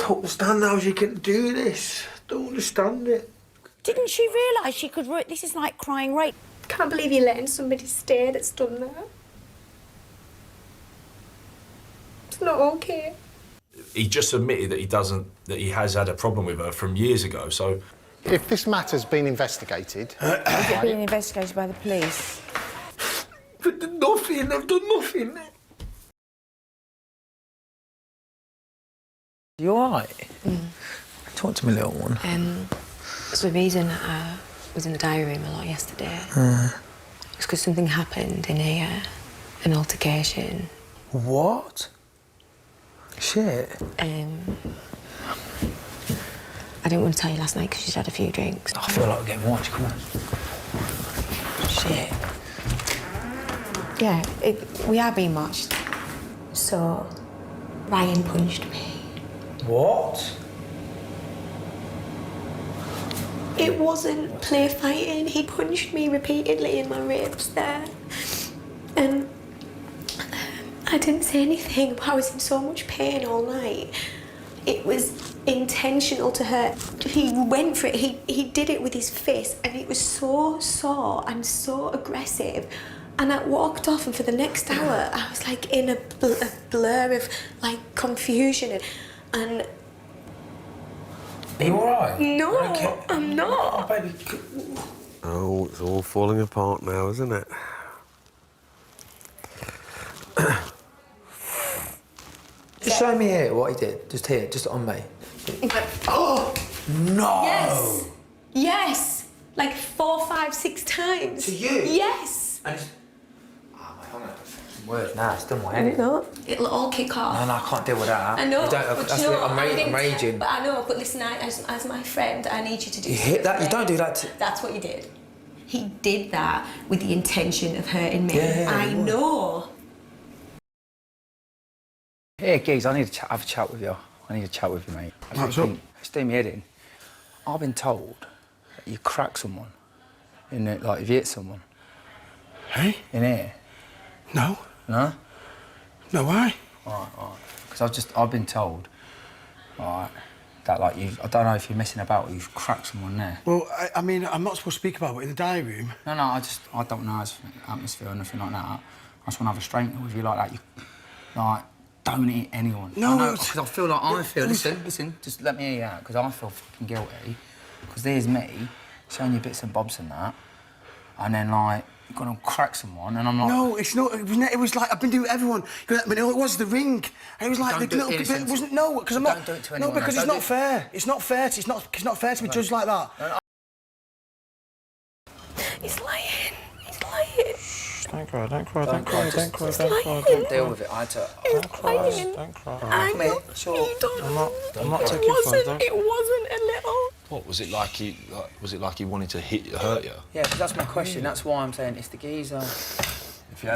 don't understand how she can do this. Don't understand it. Didn't she realise she could... This is like crying rape. Can't believe you're letting somebody stay that's done that. It's not okay. He just admitted that he has had a problem with her from years ago, so... If this matter's been investigated... Is it being investigated by the police? But nothing, I've done nothing. You all right? Talk to me, little one. So the reason I was in the diary room a lot yesterday was because something happened in an altercation. What? Shit. I didn't want to tell you last night because she'd had a few drinks. I feel like we're getting watched, come on. Shit. Yeah, we are being watched. So, Ryan punched me. What? It wasn't play fighting. He punched me repeatedly in my ribs there. And I didn't say anything, but I was in so much pain all night. It was intentional to hurt. He went for it. He did it with his fist, and it was so sore and so aggressive. And I walked off, and for the next hour, I was like in a blur of like confusion and. Are you all right? No, I'm not. Oh, baby. Oh, it's all falling apart now, isn't it? Just show me here what he did. Just here, just on me. Oh! No! Yes. Yes. Like 4, 5, 6 times. To you? Yes. And it's... Oh, mate, I'm gonna have some words now. It's done my head in. No, it'll all kick off. No, I can't deal with that. I know, You don't, but that's you know, I'm raging. But I know, but listen, as my friend, I need you to do You something. hit that? You don't do that to... That's what you did. He did that with the intention of hurting me. Yeah, I know. Hey, Gigs, I need to have a chat with you. I need to chat with you, mate. What's up? It's doing me head in. I've been told that you crack someone in it, like if you hit someone. Hey? In here. No. No? No, why? All right. Because I've been told, right, that like you, I don't know if you're messing about or you've cracked someone there. Well, I mean, I'm not supposed to speak about it in the diary room. No, I don't know his atmosphere or nothing like that. I just want to have a straightener with you like that. You, like, don't hit anyone. No, because I feel like Listen, just let me hear you out, because I feel fucking guilty. Because there's me showing you bits and bobs and that, and then like you're gonna crack someone, and I'm like. No, it's not. It was like I've been doing it with everyone. But it was the ring. And it was like Don't the do little. it, It wasn't. No, because I'm Don't not. do it to No, anyone, because no, it's don't not fair. It's not fair. It's not fair to be judged like that. No. He's lying. He's lying. Don't cry, don't cry. Don't deal with it. I had to. He's lying. Don't cry. I'm Come here, not. sure. You don't. I'm not taking photos. It wasn't a little. What, was it like he wanted to hurt you? Yeah, but that's my question. That's why I'm saying if the geezer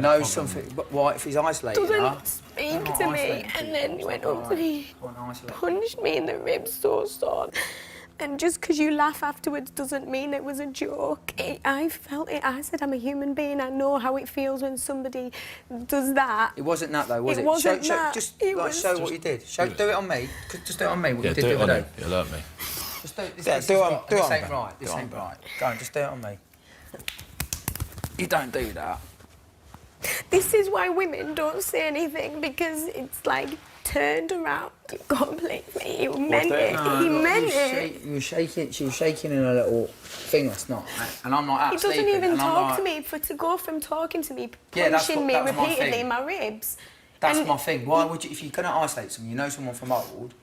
knows something, but why if he's isolated? Doesn't speak to me, and then he went up to me, punched me in the ribs so hard. And just because you laugh afterwards doesn't mean it was a joke. I felt it. I said, I'm a human being. I know how it feels when somebody does that. It wasn't that though, was it? It wasn't that. Just It like was show what you did. Do it on me. Just do it on me. What you did do the it on other him. day. You'll hurt me. Just do it. This Yeah, do it on This ain't Ben. right. This Do it ain't on right. Go on, just do it on me. You don't do that. This is why women don't say anything, because it's like turned around completely. He meant it. He meant it. You were shaking. She was shaking in a little thing last night, and I'm like, He doesn't even talk to me. To go from talking to me, punching me repeatedly in my ribs. That's my thing. Why would you, if you're going to isolate someone, you know someone from old,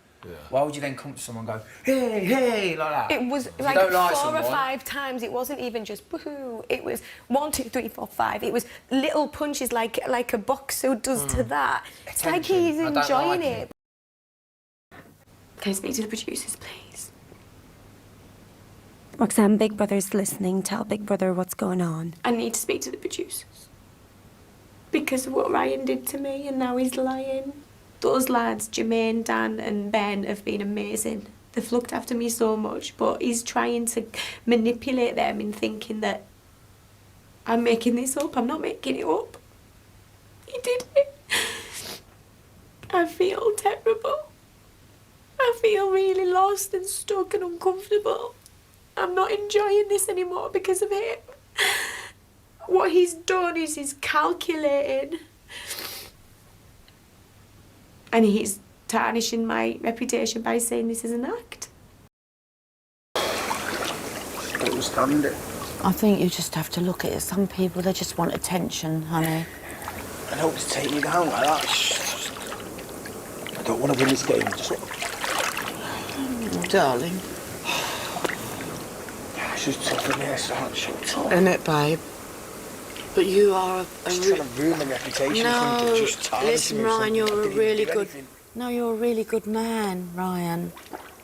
why would you then come to someone and go, hey, like that? It was if like 4 or 5 times. It wasn't even just boo-hoo. It was 1, 2, 3, 4, 5. It was little punches like a boxer does to that. It's like he's enjoying it. Can I speak to the producers, please? Roxanne, Big Brother's listening. Tell Big Brother what's going on. I need to speak to the producers. Because of what Ryan did to me, and now he's lying. Those lads, Jermaine, Dan and Ben, have been amazing. They've looked after me so much, but he's trying to manipulate them in thinking that I'm making this up. I'm not making it up. He did it. I feel terrible. I feel really lost and stuck and uncomfortable. I'm not enjoying this anymore because of him. What he's done is he's calculated. And he's tarnishing my reputation by saying this is an act. Don't stand it. I think you just have to look at it. Some people, they just want attention, honey. I don't want to take me down like that. I don't want to win this game. Just... Darling. It's just tough in here, so it's so tough. Isn't it, babe? But you are Just trying to ruin my reputation. No, just tarnishing listen, me or Ryan, something. I you're a didn't really do good... anything. No, you're a really good man, Ryan.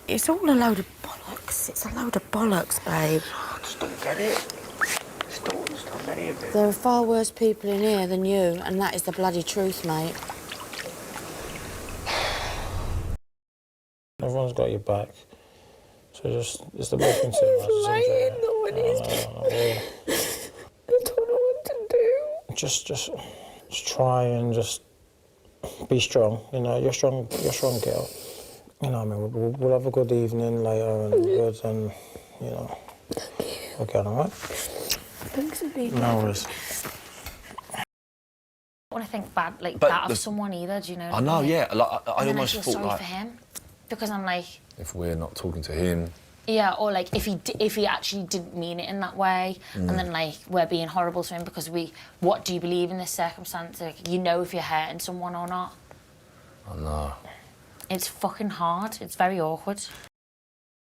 It's all a load of bollocks. It's a load of bollocks, babe. I just don't get it. I just don't understand any of it. There are far worse people in here than you, and that is the bloody truth, mate. Everyone's got your back. So just, it's the best thing to do. Ryan, no one is. I don't know what to do. Just try and just be strong. You know, you're strong girl. You know, I mean, we'll have a good evening later and good, and you know, okay, all right. Thanks for being No worries. I want to think bad like But that the- of someone either. Do you know? I know, yeah. Like, I And then I almost feel thought sorry like for him because I'm like, if we're not talking to him, yeah, or like if he actually didn't mean it in that way, and then like we're being horrible to him because what do you believe in this circumstance? Like, you know if you're hurting someone or not. I know. It's fucking hard. It's very awkward.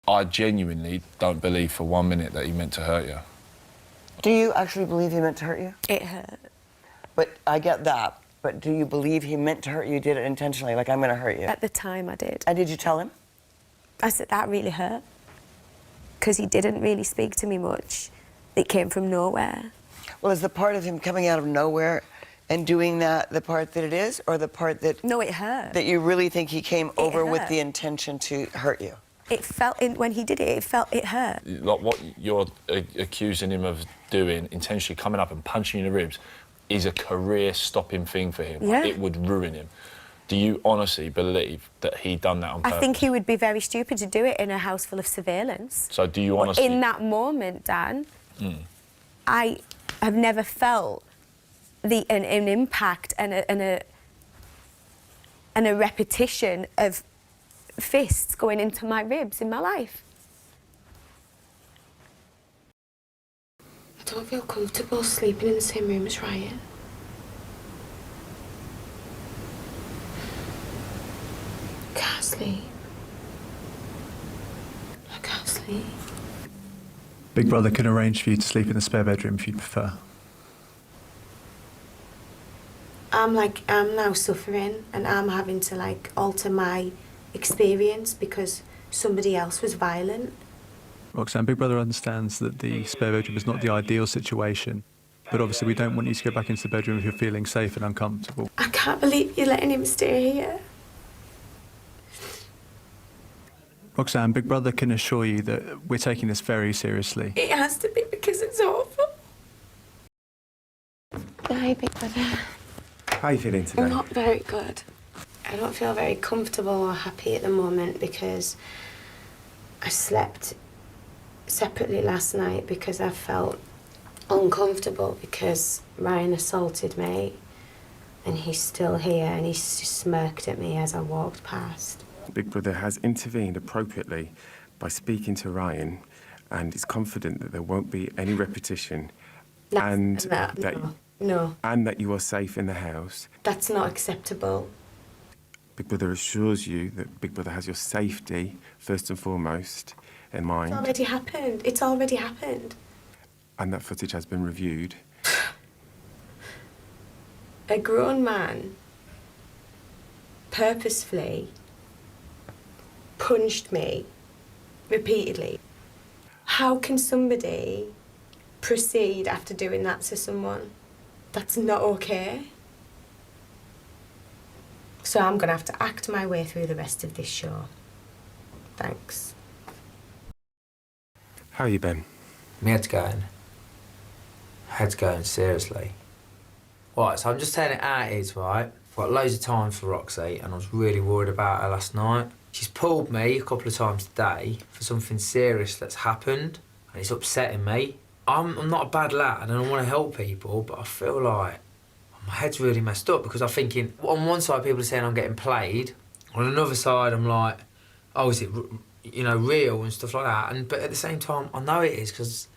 I genuinely don't believe for 1 minute that he meant to hurt you. Do you actually believe he meant to hurt you? It hurt. But I get that. But do you believe he meant to hurt you, did it intentionally, like I'm going to hurt you? At the time, I did. And did you tell him? I said, that really hurt. Because he didn't really speak to me much. It came from nowhere. Well, is the part of him coming out of nowhere and doing that the part that it is, or the part that... No, it hurt. That you really think he came over with hurt. the intention to hurt you? It felt, when he did it, it hurt. Like what you're accusing him of doing, intentionally coming up and punching you in the ribs, is a career-stopping thing for him. Yeah. It would ruin him. Do you honestly believe that he done that on purpose? I think he would be very stupid to do it in a house full of surveillance. So do you But honestly... in that moment, Dan, I have never felt an impact and a repetition of fists going into my ribs in my life. I don't feel comfortable sleeping in the same room as Ryan. I can't sleep. I can't sleep. Big Brother can arrange for you to sleep in the spare bedroom if you'd prefer. I'm now suffering and I'm having to alter my experience because somebody else was violent. Roxanne, Big Brother understands that the spare bedroom is not the ideal situation, but obviously we don't want you to go back into the bedroom if you're feeling safe and uncomfortable. I can't believe you're letting him stay here. Roxanne, Big Brother can assure you that we're taking this very seriously. It has to be because it's awful. Hi, Big Brother. How are you feeling today? I'm not very good. I don't feel very comfortable or happy at the moment because I slept separately last night because I felt uncomfortable because Ryan assaulted me and he's still here and he smirked at me as I walked past. Big Brother has intervened appropriately by speaking to Ryan and is confident that there won't be any repetition and that you are safe in the house. That's not acceptable. Big Brother assures you that Big Brother has your safety first and foremost in mind. It's already happened. It's already happened. And that footage has been reviewed. A grown man purposefully punched me repeatedly. How can somebody proceed after doing that to someone? That's not okay. So I'm going to have to act my way through the rest of this show. Thanks. How are you, Ben? My head's going. Head's going, seriously. Right, so I'm just telling it how it is, right? I've got loads of time for Roxy, and I was really worried about her last night. She's pulled me a couple of times today for something serious that's happened, and it's upsetting me. I'm not a bad lad and I want to help people, but I feel like my head's really messed up because I'm thinking, on one side people are saying I'm getting played, on another side I'm like, oh, is it, you know, real and stuff like that. But at the same time, I know it is because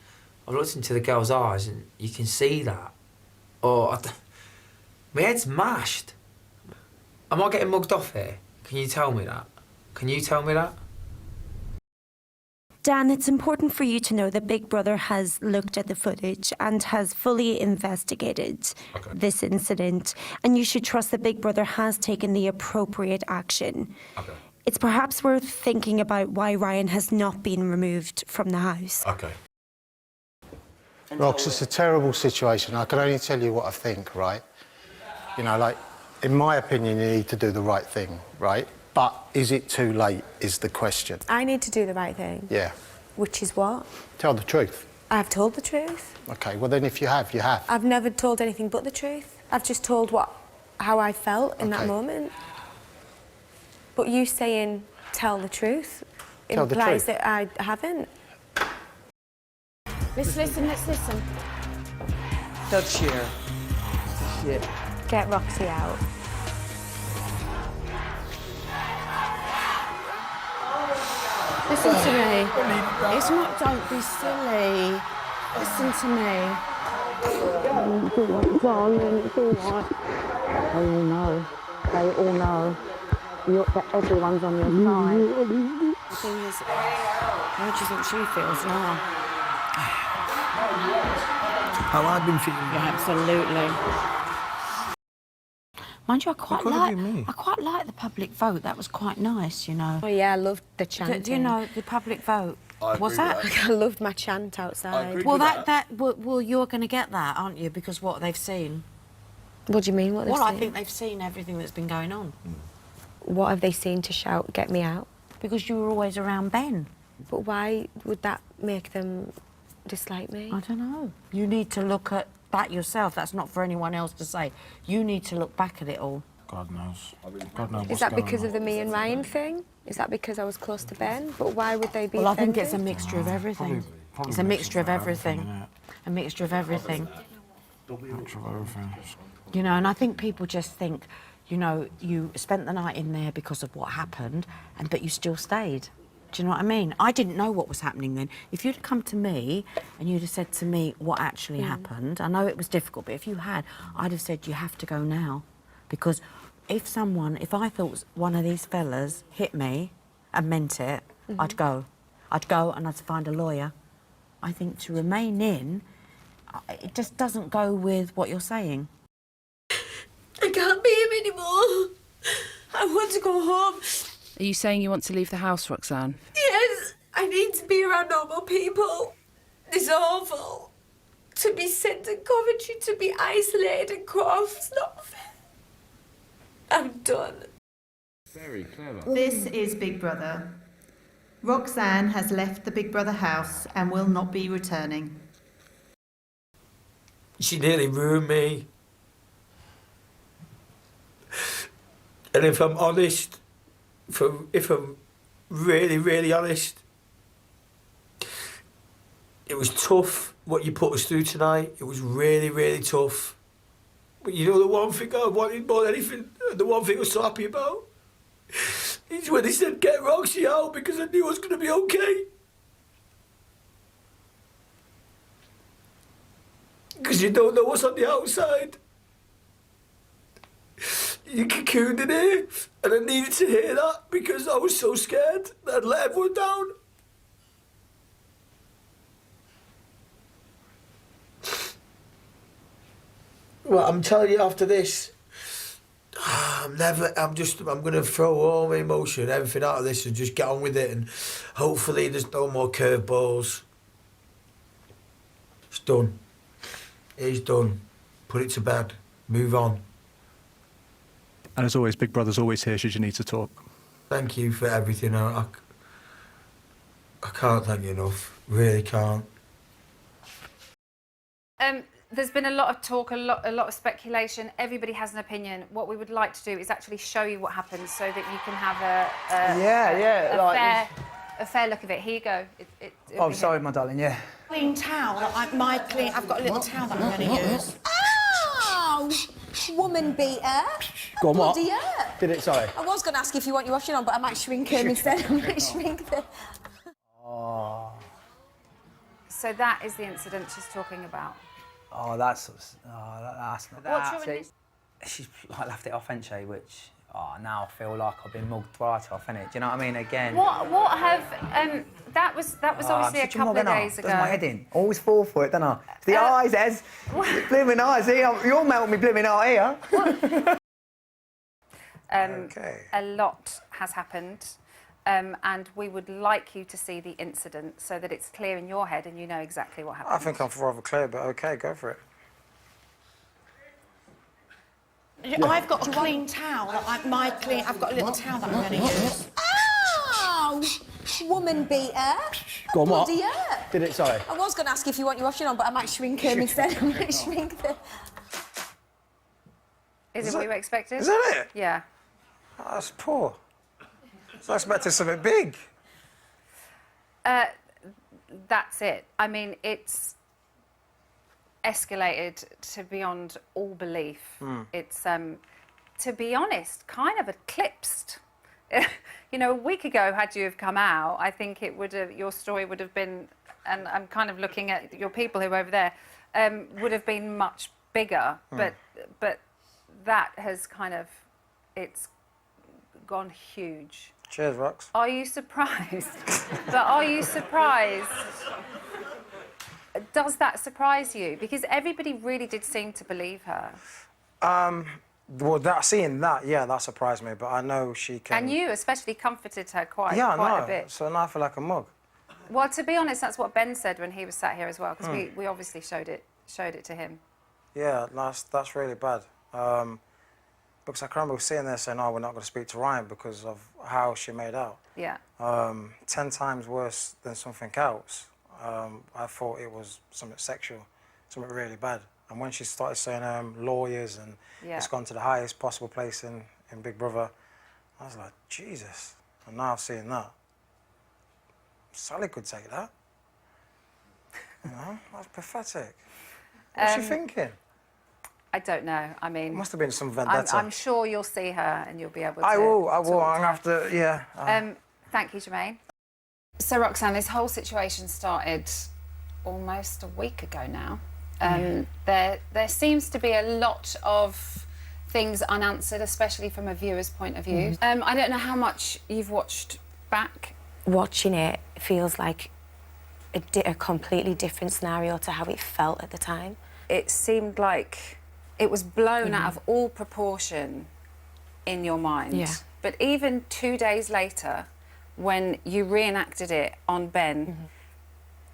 I've looked into the girl's eyes and you can see that. My head's mashed. Am I getting mugged off here? Can you tell me that? Can you tell me that? Dan, it's important for you to know that Big Brother has looked at the footage and has fully investigated this incident, and you should trust that Big Brother has taken the appropriate action. Okay. It's perhaps worth thinking about why Ryan has not been removed from the house. Okay. Rox, it's a terrible situation. I can only tell you what I think, right? You know, like, in my opinion, you need to do the right thing, right? But is it too late, is the question. I need to do the right thing. Yeah. Which is what? Tell the truth. I've told the truth. OK, well then if you have, you have. I've never told anything but the truth. I've just told how I felt in that moment. But you saying tell the truth implies that I haven't. Let's listen. That's sheer. Shit. Get Roxy out. Listen to me. It's not, don't be silly. Listen to me. It's all right, darling, it's all right. They all know. They all know. That everyone's on your side. The thing is, how do you think she feels now? How I've been feeling. Yeah, absolutely. Mind you, I quite like the public vote. That was quite nice, you know. Oh yeah, I loved the chanting. Do you know the public vote? What's that? I loved my chant outside. Well, you're going to get that, aren't you? Because what they've seen. What do you mean? What they've seen? I think they've seen everything that's been going on. What have they seen to shout, get me out? Because you were always around Ben. But why would that make them dislike me? I don't know. You need to look at that yourself. That's not for anyone else to say. You need to look back at it all. God knows. God knows. Is that because of the me and Ryan thing? Is that because I was close to Ben? But why would they be Well, offended? I think it's a mixture of everything. It's a mixture of everything. A mixture of everything. You know, and I think people just think, you know, you spent the night in there because of what happened, but you still stayed. Do you know what I mean? I didn't know what was happening then. If you'd come to me and you'd have said to me what actually happened, I know it was difficult, but if you had, I'd have said, you have to go now. Because if I thought one of these fellas hit me and meant it, I'd go. I'd go and I'd find a lawyer. I think to remain in, it just doesn't go with what you're saying. I can't be him anymore. I want to go home. Are you saying you want to leave the house, Roxanne? Yes, I need to be around normal people. It's awful. To be sent to Coventry, to be isolated and cut off, it's not fair. I'm done. Very clever. This is Big Brother. Roxanne has left the Big Brother house and will not be returning. She nearly ruined me. And if I'm honest, if I'm really, really honest, it was tough what you put us through tonight. It was really, really tough. But you know the one thing I wanted more than anything, the one thing I was so happy about, is when they said get Roxy out because I knew I was going to be okay. Because you don't know what's on the outside. You cocooned in here, and I needed to hear that because I was so scared that I'd let everyone down. Well, I'm telling you after this, I'm going to throw all my emotion, everything out of this and just get on with it, and hopefully there's no more curveballs. It's done. It's done. Put it to bed. Move on. And as always, Big Brother's always here should you need to talk. Thank you for everything. I can't thank you enough. Really can't. There's been a lot of talk, a lot of speculation. Everybody has an opinion. What we would like to do is actually show you what happens so that you can have a fair look of it. Here you go. Oh, sorry, my darling, yeah. Clean towel. I've got a little towel that I'm going to use. Oh, woman beater. Go on, what? Bloody Did it, sorry? I was going to ask if you want your washing on, but I might shrink him instead. I might shrink them. Oh. So that is the incident she's talking about. Oh, that's not What's your She's like laughed it off, hasn't she? Which now I feel like I've been mugged right off, innit? Do you know what I mean? Again. What have that was obviously a couple of days ago. Does my head in? Always fall for it, don't I? It's the eyes, Ez. Blimmin' eyes, you're melting me blimmin' eye here. Okay. A lot has happened. And we would like you to see the incident so that it's clear in your head and you know exactly what happened. I think I'm rather clear, but okay, go for it. I've got a clean towel. I've got a little towel that I'm going to use. Oh, woman beater. Go on, what? Bloody Did it, sorry? I was going to ask if you want your washing on, but I might shrink him instead. I might shrink them. Is it what you expected? Is that it? Yeah. Oh, that's poor. So I expected something big. That's it. I mean, it's escalated to beyond all belief. It's, to be honest, kind of eclipsed. You know, a week ago, had you have come out, I think it would have, your story would have been, and I'm kind of looking at your people who are over there, would have been much bigger. But that has kind of, it's gone huge. Cheers, Rox. Are you surprised? But are you surprised? Does that surprise you? Because everybody really did seem to believe her. Well, seeing that, yeah, that surprised me. But I know she can. And you especially comforted her quite a bit. So now I feel like a mug. Well, to be honest, that's what Ben said when he was sat here as well, because we obviously showed it to him. Yeah, that's really bad. Because I can remember sitting there saying, "Oh, we're not going to speak to Ryan because of how she made out." Yeah. 10 times worse than something else. I thought it was something sexual, something really bad. And when she started saying lawyers and it's gone to the highest possible place in Big Brother, I was like, Jesus. And now seeing that, Sally could take that. You know, that's pathetic. What's she thinking? I don't know. I mean, Must have been some vendetta. I'm sure you'll see her and you'll be able to. I will. I'm going to have to, yeah. Thank you, Jermaine. So, Roxanne, this whole situation started almost a week ago now. There seems to be a lot of things unanswered, especially from a viewer's point of view. I don't know how much you've watched back. Watching it feels like a completely different scenario to how it felt at the time. It seemed like it was blown out of all proportion in your mind. Yeah. But even 2 days later, when you reenacted it on Ben,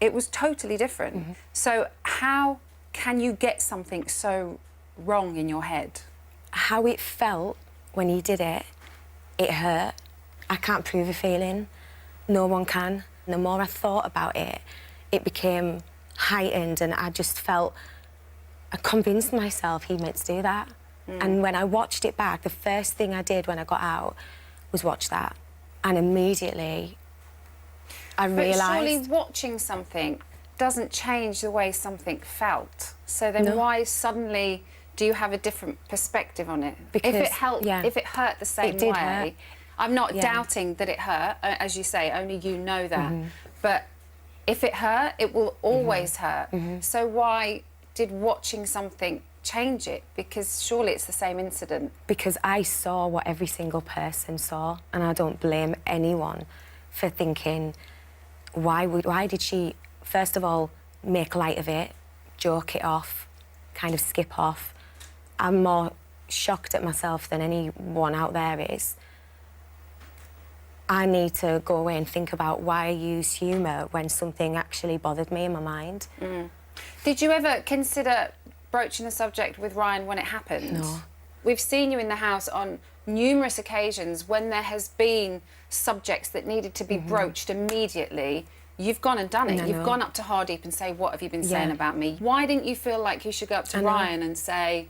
it was totally different. So how can you get something so wrong in your head? How it felt when he did it, it hurt. I can't prove a feeling. No one can. The more I thought about it, it became heightened, and I just felt, I convinced myself he meant to do that. And when I watched it back, the first thing I did when I got out was watch that. And immediately I realised... But surely watching something doesn't change the way something felt. So then why suddenly do you have a different perspective on it? Because, if it helped, if it hurt the same It did way, hurt. I'm not doubting that it hurt, as you say, only you know that. But if it hurt, it will always hurt. So why did watching something change it? Because surely it's the same incident. Because I saw what every single person saw, and I don't blame anyone for thinking, why did she, first of all, make light of it, joke it off, kind of skip off? I'm more shocked at myself than anyone out there is. I need to go away and think about why I use humour when something actually bothered me in my mind. Did you ever consider broaching the subject with Ryan when it happened? No. We've seen you in the house on numerous occasions when there has been subjects that needed to be broached immediately. You've gone and done it. I You've know. gone up to Hardeep and say, what have you been saying Yeah. about me? Why didn't you feel like you should go up to I know. Ryan and say,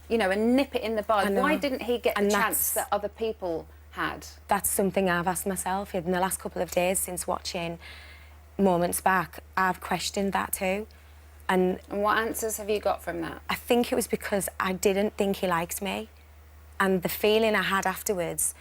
you know, and nip it in the I bud? know. Why didn't he get And the chance that's- that other people had? That's something I've asked myself in the last couple of days since watching Moments Back. I've questioned that too. And what answers have you got from that? I think it was because I didn't think he liked me. And the feeling I had afterwards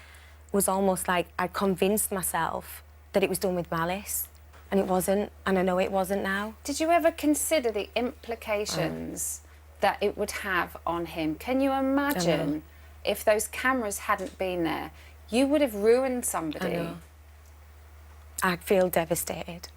was almost like I convinced myself that it was done with malice. And it wasn't, and I know it wasn't now. Did you ever consider the implications that it would have on him? Can you imagine if those cameras hadn't been there? You would have ruined somebody. I know. I feel devastated.